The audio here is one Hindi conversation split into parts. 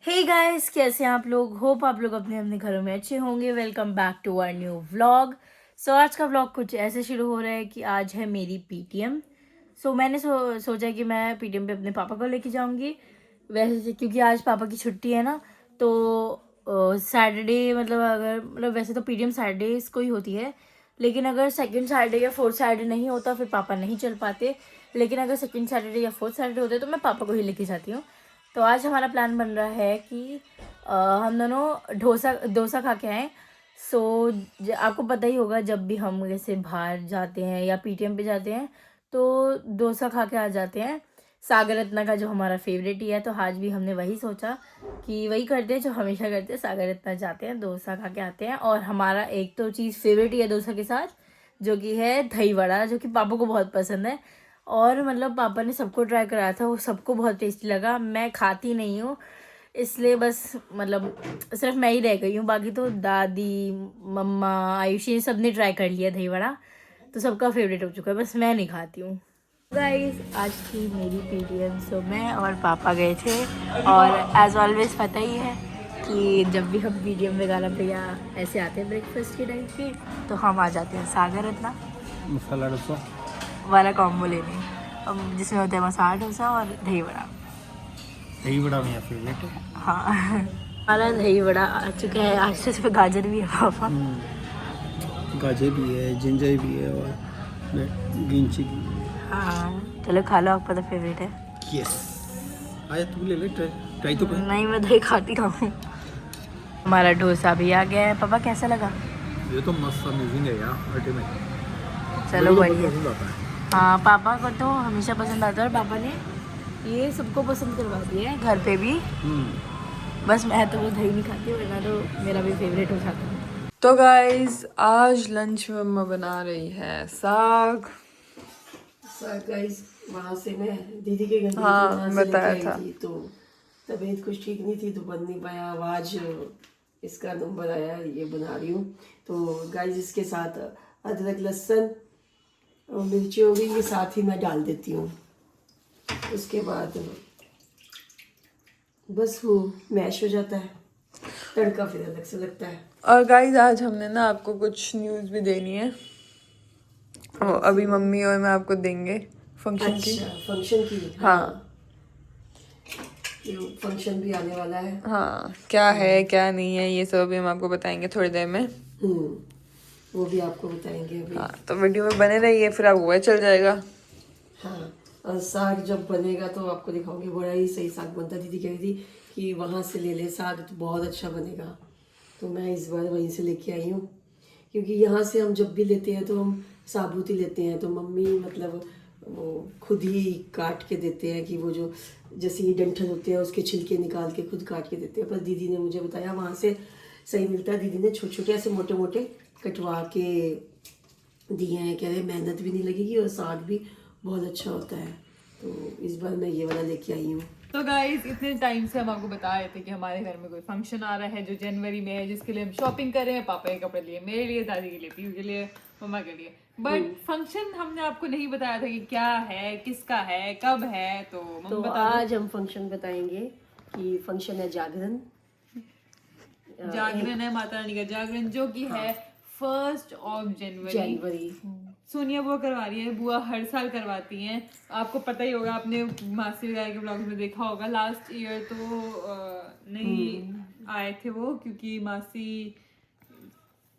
हे गाइस, कैसे हैं आप लोग। होप आप लोग अपने अपने घरों में अच्छे होंगे। Welcome back to our new vlog. So आज का व्लॉग कुछ ऐसे शुरू हो रहा है कि आज है मेरी पीटीएम। मैंने सोचा कि मैं पीटीएम पे अपने पापा को लेके जाऊंगी। वैसे क्योंकि आज पापा की छुट्टी है ना, तो सैटरडे मतलब वैसे तो पीटीएम सैटरडे को ही होती है, लेकिन अगर सेकंड सैटरडे या फोर्थ सैटरडे नहीं होता फिर पापा नहीं चल पाते। लेकिन अगर सेकंड सैटरडे या फोर्थ सैटरडे होते तो मैं पापा को ही लेके जाती हूँ। तो आज हमारा प्लान बन रहा है कि हम दोनों डोसा डोसा खा के आएँ। आपको पता ही होगा, जब भी हम जैसे बाहर जाते हैं या पीटीएम पे जाते हैं तो डोसा खा के आ जाते हैं। सागर रत्ना का जो हमारा फेवरेट ही है, तो आज भी हमने वही सोचा कि वही करते हैं जो हमेशा करते हैं। सागर रत्ना जाते हैं, डोसा खा के आते हैं। और हमारा एक तो चीज़ फेवरेट ही है डोसा के साथ, जो कि है दही वड़ा, जो कि पापा को बहुत पसंद है। और मतलब पापा ने सबको ट्राई कराया था, वो सबको बहुत टेस्टी लगा। मैं खाती नहीं हूँ, इसलिए बस मतलब सिर्फ मैं ही रह गई हूँ। बाकी तो दादी, मम्मा, आयुषी सब ने ट्राई कर लिया दही वड़ा, तो सबका फेवरेट हो चुका है, बस मैं नहीं खाती हूँ। गाइस, आज थी मेरी पीटीएम। मैं और पापा गए थे। और एज ऑलवेज पता ही है कि जब भी हम पीटीएम वगैरह पे या ऐसे आते हैं ब्रेकफास्ट के टाइम पे, तो हम आ जाते हैं सागर रत्ना मसाला डोसा वाला कॉम्बो लेने, जिसमें होता है मसाला डोसा और दही वड़ा। दही बड़ा मेरा फेवरेट है। हाँ हमारा दही वड़ा आ चुका है। आज तो इसमें गाजर भी है पापा। गाजर भी है, जिंजर भी है और ग्रीन चिली। हाँ चलो खा लो, आपका तो फेवरेट है। यस, आया तू ले ले, ट्राई तो कर। नहीं, मैं दही खाती हूँ। हमारा डोसा भी आ गया है। पापा कैसा लगा? ये तो मस्त अमेजिंग है यार, अल्टीमेट। चलो मुझे तो बहुत बढ़िया। पसंद आता है। हाँ, पापा को तो हमेशा पसंद आता है, और पापा ने ये सबको पसंद करवा दिया है घर पे भी। बस मैं तो वो दही नहीं खाती, वरना तो मेरा भी फेवरेट हो जाता है। तो गाइस, आज लंच में मम्मा बना रही है साग। गाइस, वहाँ से मैं दीदी के घर गई थी, हाँ, वहाँ से लेके बताया आई था। थी। तो तबीयत कुछ ठीक नहीं थी तो बन नहीं पाया। अब आज इसका नंबर आया, ये बना रही हूँ। तो गाइस, इसके साथ अदरक, लहसुन और मिर्ची हो गई, ये साथ ही मैं डाल देती हूँ। उसके बाद बस वो मैश हो जाता है, तड़का फिर अलग से लगता है। और गाइस, आज हमने ना आपको कुछ न्यूज़ भी देनी है। अभी मम्मी और मैं आपको देंगे फंक्शन की। अच्छा, फंक्शन की। हाँ ये फंक्शन भी आने वाला है। हाँ, क्या है क्या नहीं है ये सब अभी हम आपको बताएंगे थोड़ी देर में। वो भी आपको बताएंगे अभी। हाँ, तो वीडियो में बने रहिए, फिर आपको पता चल जाएगा। हाँ, और साग जब बनेगा तो आपको दिखाऊंगी। बड़ा ही सही साग बनता है। दीदी कह रही थी कि वहाँ से ले ले साग, तो बहुत अच्छा बनेगा। तो मैं इस बार वहीं से लेके आई हूँ, क्योंकि यहाँ से हम जब भी लेते हैं तो हम साबुत ही लेते हैं। तो मम्मी मतलब वो खुद ही काट के देते हैं, कि वो जो जैसे ये डंठल होते हैं उसके छिलके निकाल के खुद काट के देते हैं। पर दीदी ने मुझे बताया वहाँ से सही मिलता है। दीदी ने छोटे छोटे ऐसे मोटे मोटे कटवा के दिए हैं। कह रहे मेहनत भी नहीं लगेगी और साग भी बहुत अच्छा होता है। तो इस बार मैं ये वाला लेके आई हूँ। तो गाइस, इतने टाइम से हम आपको बता रहे थे कि हमारे घर में कोई फंक्शन आ रहा है जो जनवरी में है, जिसके लिए हम शॉपिंग कर रहे हैं। पापा के कपड़े लिए, मेरे लिए, दादी के लिए, पीयू के लिए, मम्मा के लिए। बट फंक्शन हमने आपको नहीं बताया था कि क्या है, किसका है, कब है। तो तो मम्मी बता दो। आज हम फंक्शन बताएंगे कि फंक्शन है जागरण। जागरण है माता रानी का जागरण, जो कि है 1 जनवरी। सोनिया बुआ करवा रही है। बुआ हर साल करवाती हैं, आपको पता ही होगा, आपने मासी वगैरह के ब्लॉग में देखा होगा। लास्ट ईयर तो नहीं आए थे वो, क्योंकि मासी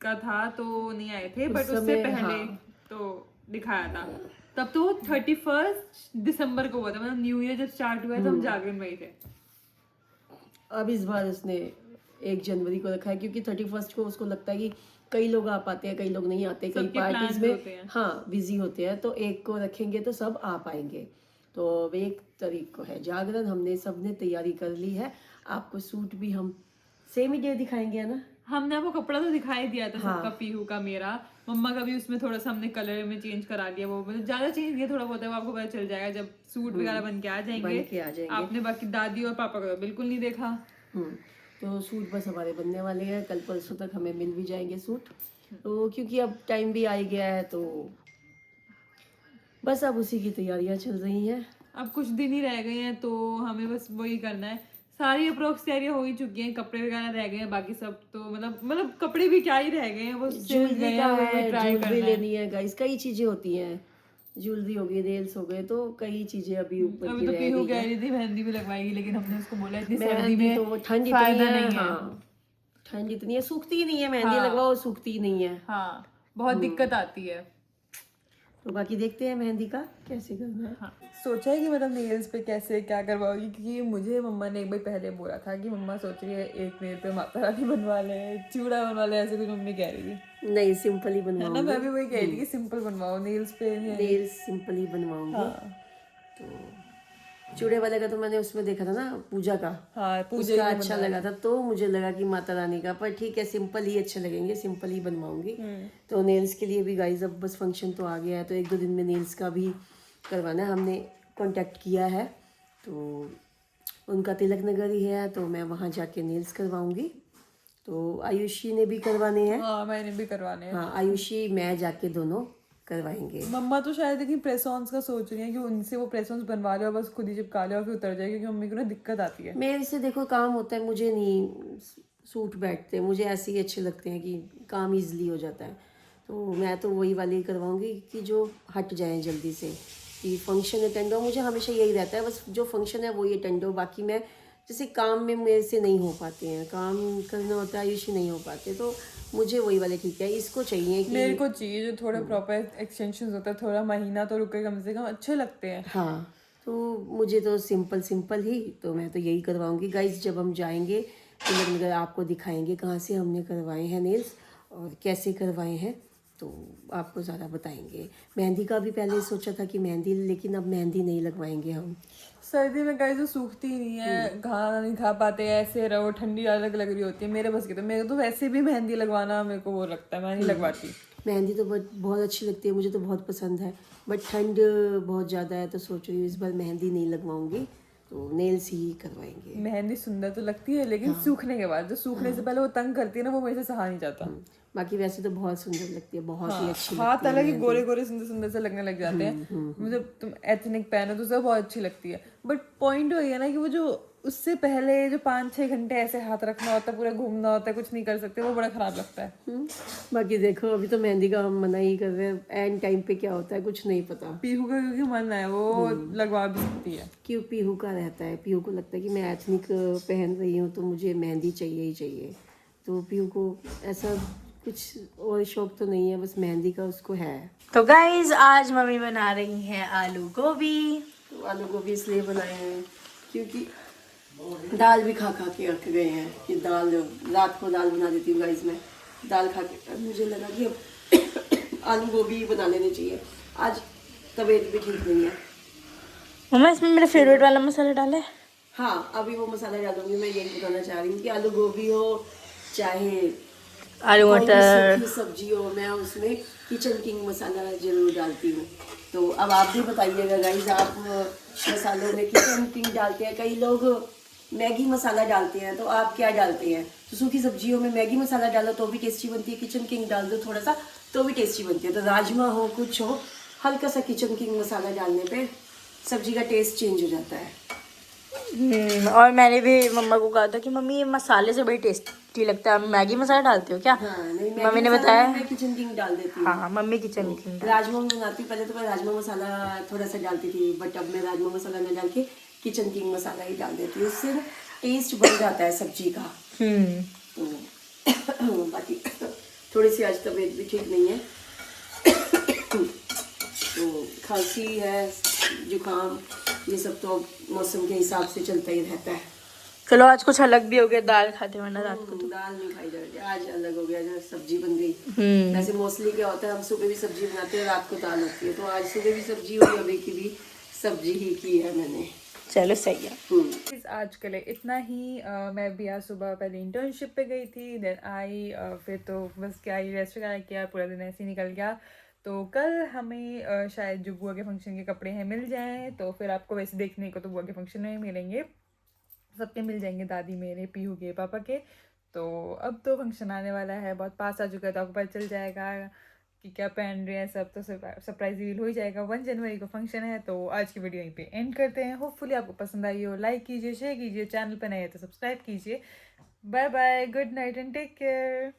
का था तो नहीं आए थे। बट उससे पहले तो दिखाया था। तब तो 31 दिसंबर को हुआ था, मतलब न्यू ईयर जब स्टार्ट हुआ है तो हम जागरण में ही थे। अब इस बार उसने 1 जनवरी को रखा है, क्योंकि 31 को उसको लगता है कि कई लोग आ पाते हैं, कई लोग नहीं आते, कई पार्टीज में हाँ बिजी होते हैं। तो 1 को रखेंगे तो सब आ पाएंगे। तो 1 तारीख को है जागरण। हमने सबने तैयारी कर ली है। आपको सूट भी हम सेम ही डे दिखाएंगे, है ना। हमने आपको कपड़ा तो दिखाई दिया था सबका, पीहू का, मेरा, मम्मा का भी। उसमें थोड़ा सा हमने कलर में चेंज करा दिया। वो मतलब ज्यादा चेंज किया, थोड़ा बहुत है, वो आपको पता चल जाएगा जब सूट वगैरह बन के आ जाएंगे। आपने बाकी दादी और पापा का तो बिल्कुल नहीं देखा। तो सूट बस हमारे बनने वाले हैं। कल परसों तक हमें मिल भी जाएंगे सूट। तो क्योंकि अब टाइम भी आ ही गया है, तो बस अब उसी की तैयारियां चल रही हैं। अब कुछ दिन ही रह गए हैं, तो हमें बस वही करना है। सारी अप्रोक्स तैयारियां हो ही चुकी हैं, कपड़े वगैरह रह गए हैं, बाकी सब तो मतलब कपड़े भी क्या ही रह गए हैं, वो सिल गए ज्वेलरी हैं, का वो है, ट्राई ज्वेलरी करना है। लेनी है गाइस, कई चीजें होती हैं, ज्वेलरी हो गई, नेल्स हो गए, तो कई चीजें अभी ऊपर अभी की तो रह पीहू गई कह है। रही थी मेहंदी भी लगवाएगी, लेकिन हमने उसको बोला इतनी सर्दी मेहंदी में तो वो ठंड इतनी फायदा है, नहीं है। हाँ ठंड इतनी है, सूखती ही नहीं है, मेहंदी हाँ। लगवाओ सूखती ही नहीं है। हाँ, बहुत दिक्कत आती है। तो बाकी देखते हैं मेहंदी का कैसे करना है। हाँ, सोचा है कि मतलब नेल्स पे कैसे क्या करवाओगी, क्योंकि मुझे मम्मा ने एक बार पहले बोला था कि मम्मा सोच रही है एक नेल पे माता रानी बनवा ले, चूड़ा बनवा ले, ऐसे कुछ मम्मी कह रही थी। नहीं, सिंपल ही है ना, बनवाऊंगी, मैं भी वही कह रही थी कि सिंपल बनवाओ नेल्स पे। नेल्स सिंपल ही बनवाऊंगी। हाँ तो चूड़े वाले का तो मैंने उसमें देखा था ना, पूजा का, हाँ, पूजा उसका ही अच्छा लगा था, तो मुझे लगा कि माता रानी का, पर ठीक है सिंपल ही अच्छे लगेंगे, सिंपल ही बनवाऊंगी। तो नेल्स के लिए भी गाइस अब बस फंक्शन तो आ गया है, तो 1-2 दिन में नेल्स का भी करवाना है। हमने कांटेक्ट किया है, तो उनका तिलक नगर ही है, तो मैं वहाँ जाके नेल्स करवाऊंगी। तो आयुषी ने भी करवाने हैं, हाँ, मैंने भी करवाने हैं। हाँ आयुषी मैं जाके दोनों करवाएंगे। मम्मा तो शायद लेकिन प्रेस ऑन्स का सोच रही है कि उनसे वो प्रेस ऑन्स बनवा लो, बस खुद ही चिपका लो और फिर उतर जाए, क्योंकि मम्मी को ना दिक्कत आती है। मेरे से देखो काम होता है, मुझे नहीं सूट बैठते, मुझे ऐसे ही अच्छे लगते हैं कि काम इजीली हो जाता है। तो मैं तो वही वाले ही करवाऊंगी कि जो हट जाए जल्दी से, कि फंक्शन अटेंड हो, मुझे हमेशा यही रहता है, बस जो फंक्शन है वही अटेंड हो। बाकी मैं जैसे काम में मेरे से नहीं हो पाते हैं, काम करना होता है आयुषी नहीं हो पाते, तो मुझे वही वाले ठीक है। इसको चाहिए कि मेरे को चाहिए जो थोड़े प्रॉपर एक्सटेंशन होता है, थोड़ा महीना तो रुके कम से कम, अच्छे लगते हैं। हाँ, तो मुझे तो सिंपल सिंपल ही, तो मैं तो यही करवाऊंगी गाइस। जब हम जाएंगे तो नगर आपको दिखाएंगे कहाँ से हमने करवाए हैं नेल्स और कैसे करवाए हैं, तो आपको ज़्यादा बताएंगे। मेहंदी का भी पहले सोचा था कि मेहंदी, लेकिन अब मेहंदी नहीं लगवाएंगे हम। सर्दी में गाइस तो सूखती ही नहीं है, खाना नहीं खा पाते, ऐसे रहो, ठंडी अलग लग रही होती है, मेरे बस की तो, मेरे को तो वैसे भी मेहंदी लगवाना मेरे को वो लगता है, मैं नहीं लगवाती। मेहंदी तो बहुत अच्छी लगती है, मुझे तो बहुत पसंद है, बट ठंड बहुत ज़्यादा है, तो सोच रही हूँ इस बार मेहंदी नहीं लगवाऊंगी, तो नेल्स ही करवाएंगे। मेहंदी सुंदर तो लगती है, लेकिन सूखने के बाद, जो सूखने से पहले वो तंग करती है ना, वो मेरे से सहा नहीं जाता। बाकी वैसे तो बहुत सुंदर लगती है, बहुत ही अच्छी हाथ लगती है अलग ही मेहंदी। गोरे गोरे सुंदर सुंदर से लगने लग जाते हैं। मुझे तुम एथनिक पहनो तो सब बहुत अच्छी लगती है, बट पॉइंट वही है ना कि वो जो उससे पहले जो 5-6 घंटे ऐसे हाथ रखना होता है, पूरा घूमना होता है, कुछ नहीं कर सकते, वो बड़ा खराब लगता है। बाकी देखो अभी तो मेहंदी का हम मना ही कर रहे हैं, एंड टाइम पे क्या होता है कुछ नहीं पता। पीहू का क्योंकि मन है, वो लगवा भी सकती है। क्यों, पीहू का रहता है, पीहू को लगता है कि मैं एथनिक पहन रही हूँ तो मुझे मेहंदी चाहिए ही चाहिए। तो पीहू को ऐसा कुछ और शौक तो नहीं है, बस मेहंदी का उसको है। तो गाइज आज मम्मी बना रही हैं आलू गोभी। तो आलू गोभी इसलिए बनाए हैं क्योंकि दाल भी खा खा के रख गए हैं, कि दाल रात को दाल बना देती हूँ गाइस, मैं दाल खा के मुझे लगा कि अब आलू गोभी बना लेनी चाहिए। आज तबीयत भी ठीक नहीं है। मम्मा इसमें मेरा फेवरेट वाला मसाला डाला है। हाँ, अभी वो मसाला डालूंगी। मैं यही बताना चाह रही हूँ कि आलू गोभी हो चाहे आलू कोई भी मटर। सूखी सब्जी हो, मैं उसमें किचन किंग मसाला जरूर डालती हूँ। तो अब आप भी बताइएगा गाइस, आप मसालों में किचन किंग डालते हैं, कई लोग मैगी मसाला डालते हैं, तो आप क्या डालते हैं? तो सूखी सब्जियों में मैगी मसाला डालो तो भी टेस्टी बनती है, किचन किंग डाल दो थोड़ा सा तो भी टेस्टी बनती है। तो राजमा हो कुछ हो, हल्का सा किचन किंग मसाला डालने पे सब्जी का टेस्ट चेंज हो जाता है। और मैंने भी मम्मा को कहा था कि मम्मी ये मसाले से बड़ी टेस्टी लगता है, आप मैगी मसाला डालते हो क्या? हाँ, नहीं, मैगी मम्मी ने मसाला बताया। नहीं, मैं किचन किंग डाल देती हूँ। हाँ मम्मी किचन किंग। राजमा में बनाती हूँ, पहले तो मैं राजमा मसाला थोड़ा सा डालती थी, बट अब मैं राजमा मसाला न डाल के किचन किंग मसाला ही डाल देती हूँ, उससे ना टेस्ट बढ़ जाता है सब्जी का। तो बाकी थोड़ी सी आज तबीयत भी ठीक नहीं है, तो खांसी है, जुकाम, ये सब तो मौसम के हिसाब से चलता ही रहता है। चलो आज कुछ अलग भी हो गया, दाल खाते वरना रात को। दाल नहीं खाई जाती, आज अलग हो गया, जो सब्जी बन गई। वैसे मोस्टली क्या होता है, हम सुबह भी सब्जी बनाते हैं, रात को दाल होती है, तो आज सुबह भी सब्जी हुई, अभी की भी सब्जी ही की है मैंने। चलो सही है। आज के लिए इतना ही। मैं भी आज सुबह पहले इंटर्नशिप पे गई थी, देन आई, फिर तो बस क्या ही रेस्ट वगैरह किया, पूरा दिन ऐसे ही निकल गया। तो कल हमें शायद जो बुआ के फंक्शन के कपड़े हैं मिल जाएं, तो फिर आपको वैसे देखने को तो बुआ के फंक्शन में मिलेंगे, सबके मिल जाएंगे, दादी मेरे, पीहू के, पापा के। तो अब तो फंक्शन आने वाला है, बहुत पास आ चुका है, तो आपको पता चल जाएगा। कि क्या पहन रहे हैं सब, तो सरप्राइज रिवील हो ही जाएगा। 1 जनवरी को फंक्शन है। तो आज की वीडियो यहीं पे एंड करते हैं। होपफुली आपको पसंद आई हो। लाइक कीजिए, शेयर कीजिए, चैनल पर नए हैं तो सब्सक्राइब कीजिए। Bye bye, good night and take care.